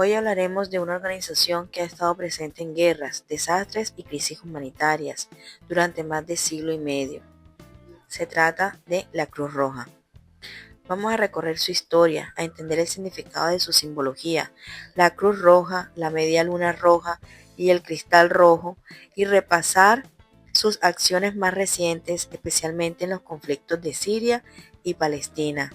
Hoy hablaremos de una organización que ha estado presente en guerras, desastres y crisis humanitarias durante más de siglo y medio. Se trata de la Cruz Roja. Vamos a recorrer su historia, a entender el significado de su simbología, la Cruz Roja, la Media Luna Roja y el Cristal Rojo, y repasar sus acciones más recientes, especialmente en los conflictos de Siria y Palestina.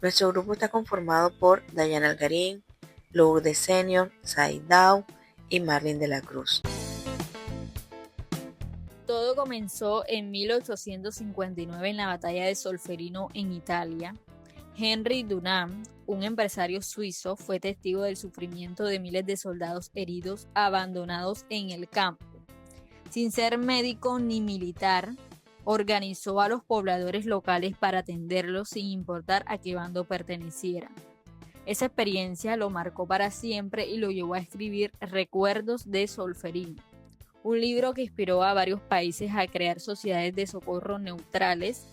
Nuestro grupo está conformado por Dayana Algarín, Lourdes Senior, Said Dao y Marlene de la Cruz. Todo comenzó en 1859 en la batalla de Solferino en Italia. Henry Dunant, un empresario suizo, fue testigo del sufrimiento de miles de soldados heridos abandonados en el campo. Sin ser médico ni militar, organizó a los pobladores locales para atenderlos sin importar a qué bando pertenecieran. Esa experiencia lo marcó para siempre y lo llevó a escribir Recuerdos de Solferino, un libro que inspiró a varios países a crear sociedades de socorro neutrales.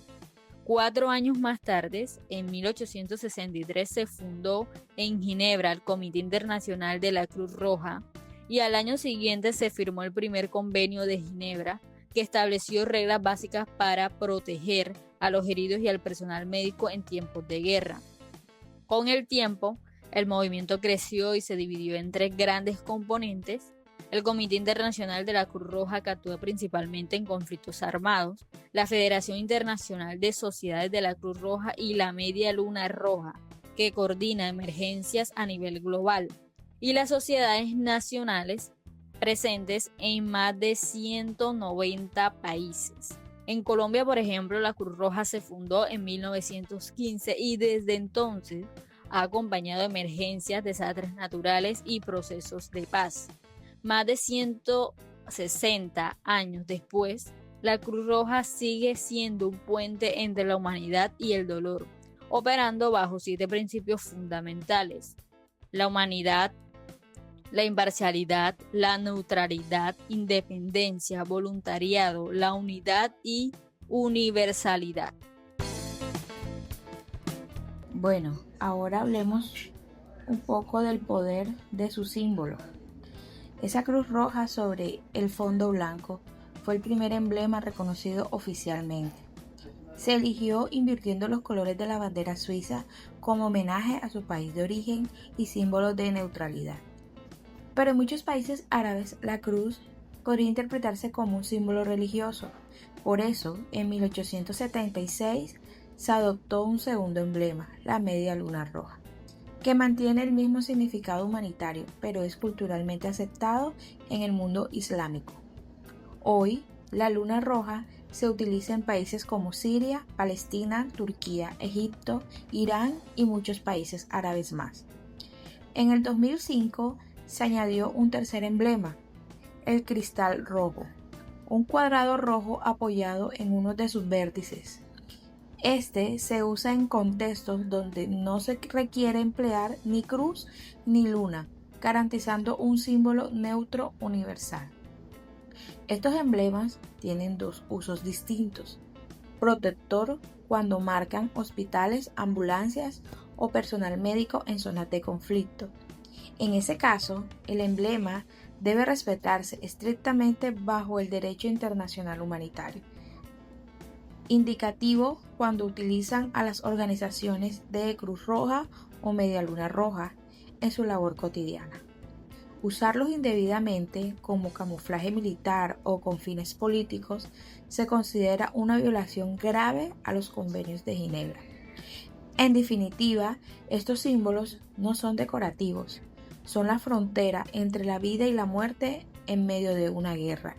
4 años más tarde, en 1863, se fundó en Ginebra el Comité Internacional de la Cruz Roja y al año siguiente se firmó el primer convenio de Ginebra que estableció reglas básicas para proteger a los heridos y al personal médico en tiempos de guerra. Con el tiempo, el movimiento creció y se dividió en 3 grandes componentes. El Comité Internacional de la Cruz Roja, que actúa principalmente en conflictos armados, la Federación Internacional de Sociedades de la Cruz Roja y la Media Luna Roja, que coordina emergencias a nivel global, y las sociedades nacionales presentes en más de 190 países. En Colombia, por ejemplo, la Cruz Roja se fundó en 1915 y desde entonces ha acompañado emergencias, desastres naturales y procesos de paz. Más de 160 años después, la Cruz Roja sigue siendo un puente entre la humanidad y el dolor, operando bajo 7 principios fundamentales: la humanidad, la imparcialidad, la neutralidad, independencia, voluntariado, la unidad y universalidad. Bueno, ahora hablemos un poco del poder de su símbolo. Esa cruz roja sobre el fondo blanco fue el primer emblema reconocido oficialmente. Se eligió invirtiendo los colores de la bandera suiza como homenaje a su país de origen y símbolo de neutralidad. Pero en muchos países árabes la cruz podría interpretarse como un símbolo religioso. Por eso, en 1876 se adoptó un segundo emblema, la Media Luna Roja, que mantiene el mismo significado humanitario, pero es culturalmente aceptado en el mundo islámico. Hoy, la Luna Roja se utiliza en países como Siria, Palestina, Turquía, Egipto, Irán y muchos países árabes más. En el 2005 se añadió un tercer emblema, el Cristal Rojo, un cuadrado rojo apoyado en uno de sus vértices. Este se usa en contextos donde no se requiere emplear ni cruz ni luna, garantizando un símbolo neutro universal. Estos emblemas tienen 2 usos distintos: protector cuando marcan hospitales, ambulancias o personal médico en zonas de conflicto. En ese caso, el emblema debe respetarse estrictamente bajo el derecho internacional humanitario. Indicativo cuando utilizan a las organizaciones de Cruz Roja o Media Luna Roja en su labor cotidiana. Usarlos indebidamente como camuflaje militar o con fines políticos se considera una violación grave a los convenios de Ginebra. En definitiva, estos símbolos no son decorativos, son la frontera entre la vida y la muerte en medio de una guerra.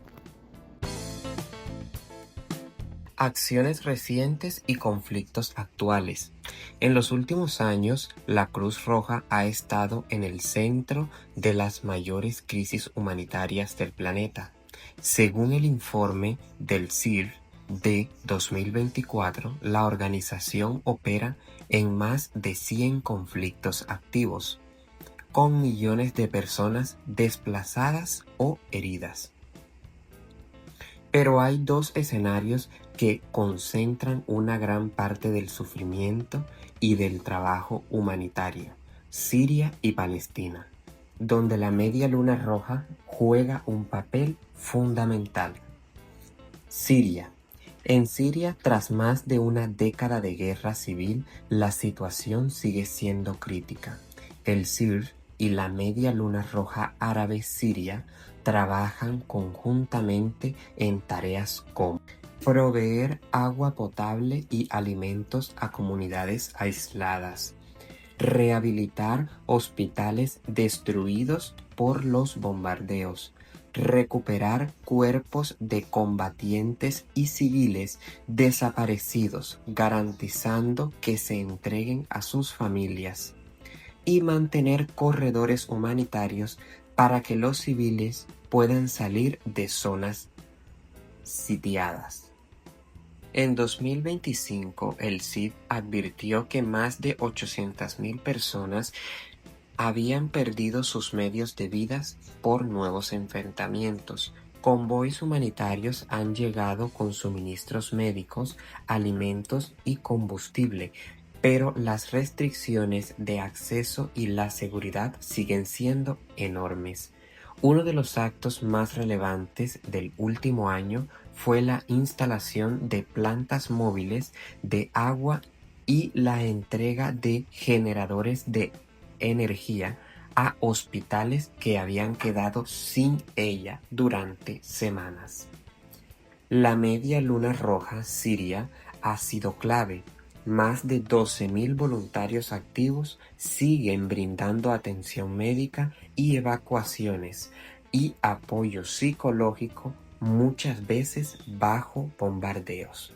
Acciones recientes y conflictos actuales. En los últimos años, la Cruz Roja ha estado en el centro de las mayores crisis humanitarias del planeta. Según el informe del CIR de 2024, la organización opera en más de 100 conflictos activos, con millones de personas desplazadas o heridas. Pero hay 2 escenarios que concentran una gran parte del sufrimiento y del trabajo humanitario. Siria y Palestina, donde la Media Luna Roja juega un papel fundamental. Siria. En Siria, tras más de una década de guerra civil, la situación sigue siendo crítica. El SIR y la Media Luna Roja Árabe Siria trabajan conjuntamente en tareas como proveer agua potable y alimentos a comunidades aisladas, rehabilitar hospitales destruidos por los bombardeos, recuperar cuerpos de combatientes y civiles desaparecidos, garantizando que se entreguen a sus familias, y mantener corredores humanitarios para que los civiles puedan salir de zonas sitiadas. En 2025, el CID advirtió que más de 800.000 personas habían perdido sus medios de vida por nuevos enfrentamientos. Convoys humanitarios han llegado con suministros médicos, alimentos y combustible, pero las restricciones de acceso y la seguridad siguen siendo enormes. Uno de los actos más relevantes del último año fue la instalación de plantas móviles de agua y la entrega de generadores de energía a hospitales que habían quedado sin ella durante semanas. La Media Luna Roja Siria ha sido clave. Más de 12.000 voluntarios activos siguen brindando atención médica y evacuaciones y apoyo psicológico, muchas veces bajo bombardeos.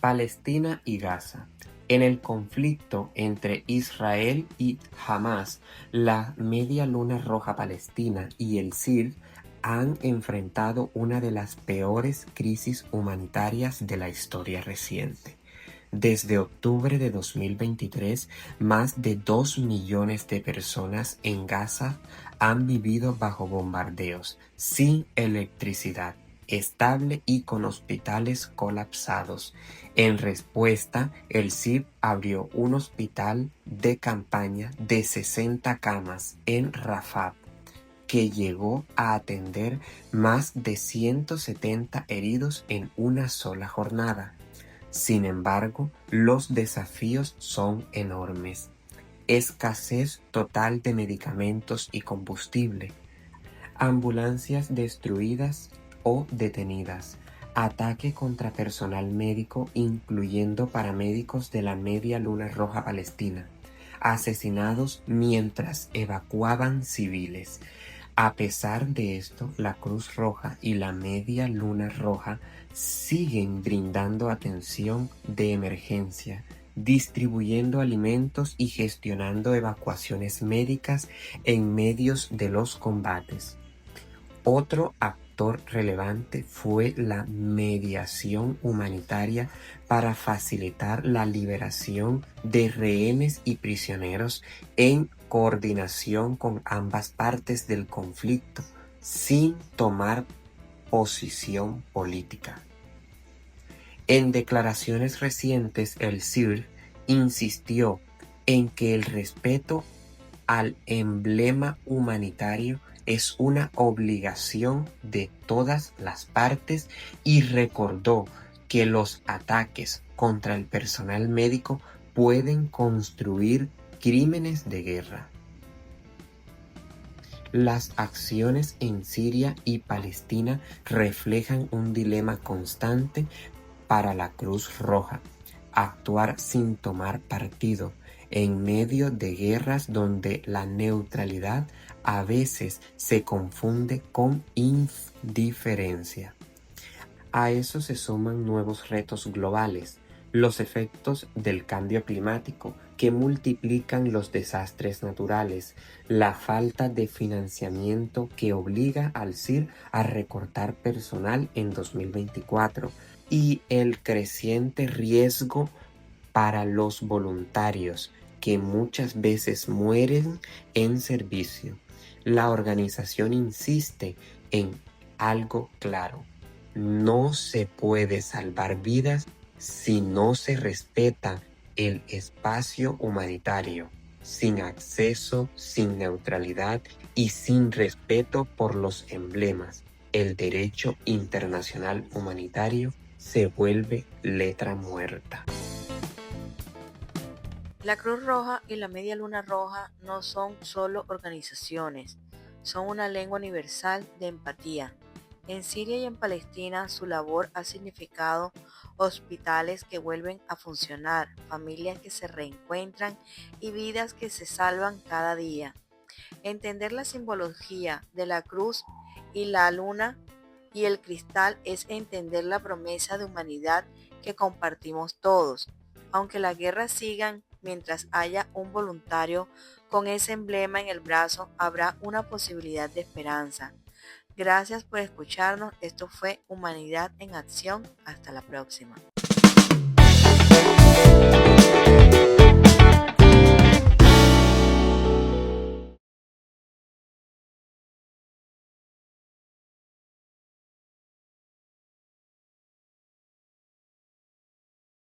Palestina y Gaza. En el conflicto entre Israel y Hamas, la Media Luna Roja Palestina y el SIR han enfrentado una de las peores crisis humanitarias de la historia reciente. Desde octubre de 2023, más de 2 millones de personas en Gaza han vivido bajo bombardeos, sin electricidad estable y con hospitales colapsados. En respuesta, el CIP abrió un hospital de campaña de 60 camas en Rafah, que llegó a atender más de 170 heridos en una sola jornada. Sin embargo, los desafíos son enormes. Escasez total de medicamentos y combustible, ambulancias destruidas o detenidas, ataque contra personal médico incluyendo paramédicos de la Media Luna Roja Palestina, asesinados mientras evacuaban civiles. A pesar de esto, la Cruz Roja y la Media Luna Roja siguen brindando atención de emergencia, distribuyendo alimentos y gestionando evacuaciones médicas en medio de los combates. Otro actor relevante fue la mediación humanitaria para facilitar la liberación de rehenes y prisioneros en coordinación con ambas partes del conflicto, sin tomar posición política. En declaraciones recientes, el SIR insistió en que el respeto al emblema humanitario es una obligación de todas las partes y recordó que los ataques contra el personal médico pueden construir crímenes de guerra. Las acciones en Siria y Palestina reflejan un dilema constante para la Cruz Roja: actuar sin tomar partido en medio de guerras donde la neutralidad a veces se confunde con indiferencia. A eso se suman nuevos retos globales, los efectos del cambio climático que multiplican los desastres naturales, la falta de financiamiento que obliga al CIR a recortar personal en 2024 y el creciente riesgo para los voluntarios que muchas veces mueren en servicio. La organización insiste en algo claro: no se puede salvar vidas si no se respeta el espacio humanitario. sin acceso, sin neutralidad y sin respeto por los emblemas, el derecho internacional humanitario se vuelve letra muerta. La Cruz Roja y la Media Luna Roja no son solo organizaciones, son una lengua universal de empatía. En Siria y en Palestina su labor ha significado hospitales que vuelven a funcionar, familias que se reencuentran y vidas que se salvan cada día. Entender la simbología de la cruz y la luna y el cristal es entender la promesa de humanidad que compartimos todos. Aunque las guerras sigan, mientras haya un voluntario con ese emblema en el brazo, habrá una posibilidad de esperanza. Gracias por escucharnos. Esto fue Humanidad en Acción. Hasta la próxima.